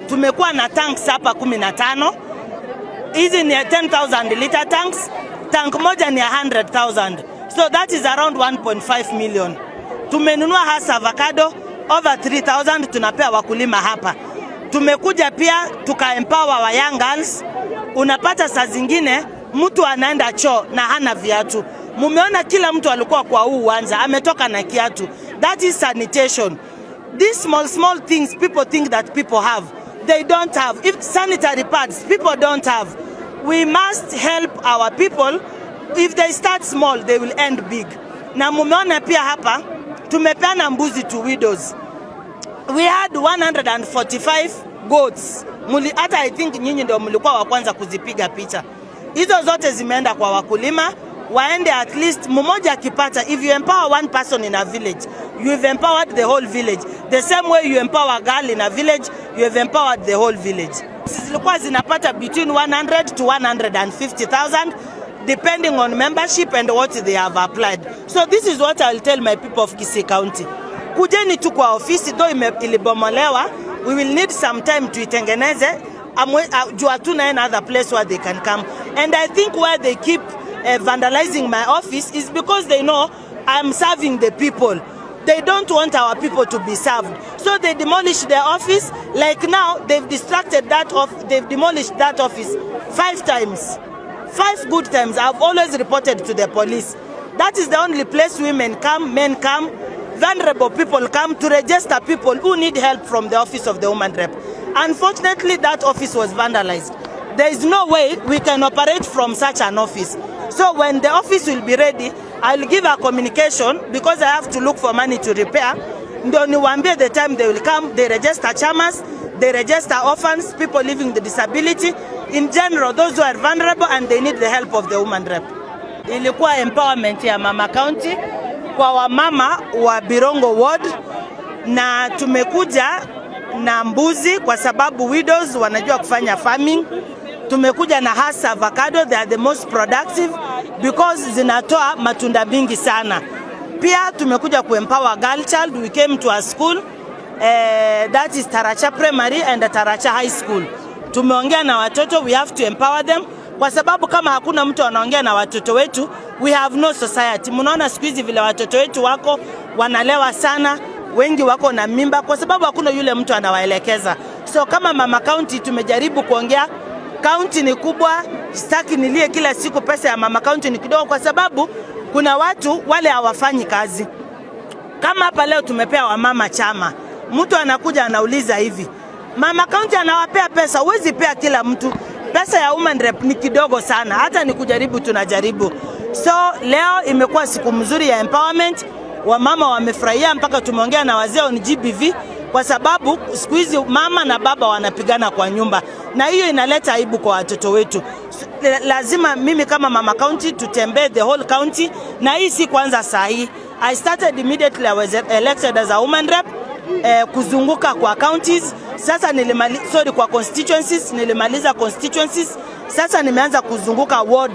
Tumekuwa na tanks hapa 15. Hizi ni 10,000 liter tanks. Tank moja ni 100,000. So that is around 1.5 million. Tumenunua hasa avocado over 3,000 tunapea wakulima hapa. Tumekuja pia tuka-empower wa young girls. Unapata saa zingine mtu anaenda choo na hana viatu. Mumeona kila mtu alikuwa kwa huu uwanja ametoka na kiatu. That is sanitation. These small things people think that people have, they don't have. If sanitary pads people don't have, we must help our people. If they start small, they will end big. Na mumeona pia hapa tumepeana mbuzi to widows. We had 145 goats. Hata I think nyinyi ndio mlikuwa wa kwanza kuzipiga picha. Hizo zote zimeenda kwa wakulima. Waende at least mmoja akipata. If you empower one person in a village, you have empowered the whole village. The same way you empower a girl in a village, you have empowered the whole village. Zilikuwa zinapata between 100 to 150,000 depending on membership and what they have applied. So this is what I'll tell my people of Kisii County. Kujeni tu kwa ofisi, though ilibomolewa, we will need some time to itengeneze. Juu hatuna another place where they can come. And I think where they keep vandalizing my office is because they know I'm serving the people. They don't want our people to be served. So they demolish their office. Like now, they've distracted they've demolished that office 5 times. 5 good times. I've always reported to the police. That is the only place women come, men come, vulnerable people come to register people who need help from the office of the woman rep. Unfortunately, that office was vandalized. There is no way we can operate from such an office. So when the office will be ready, I'll give a communication because I have to look for money to repair. Ndio niwaambie the time they will come, they register chamas, they register orphans, people living with disability, in general those who are vulnerable and they need the help of the woman rep. Ilikuwa empowerment ya Mama County kwa wamama wa Birongo Ward, na tumekuja na mbuzi kwa sababu widows wanajua kufanya farming. Tumekuja na hasa avocado, they are the most productive because zinatoa matunda mingi sana. Pia tumekuja kuempower girl child. We came to a school that is Taracha Primary and Taracha High School. Tumeongea na watoto, we have to empower them kwa sababu kama hakuna mtu anaongea na watoto wetu, we have no society. Mnaona siku hizi vile watoto wetu wako wanalewa sana, wengi wako na mimba kwa sababu hakuna yule mtu anawaelekeza. So kama Mama County tumejaribu kuongea. County ni kubwa, sitaki nilie kila siku pesa ya Mama County ni kidogo kwa sababu kuna watu wale hawafanyi kazi. Kama hapa leo tumepea wamama chama. Mtu anakuja anauliza hivi, Mama County anawapea pesa, huwezi pea kila mtu. Pesa ya woman rep ni kidogo sana, hata ni kujaribu tunajaribu. So leo imekuwa siku mzuri ya empowerment. Wamama wamefurahia mpaka tumeongea na wazee on GBV kwa sababu siku hizi mama na baba wanapigana kwa nyumba na hiyo inaleta aibu kwa watoto wetu. Lazima mimi kama Mama County tutembee the whole county, na hii si kwanza saa hii. I started immediately I was elected as a woman rep kuzunguka kwa counties. Sasa kwa constituencies, nilimaliza constituencies. Sasa nimeanza kuzunguka ward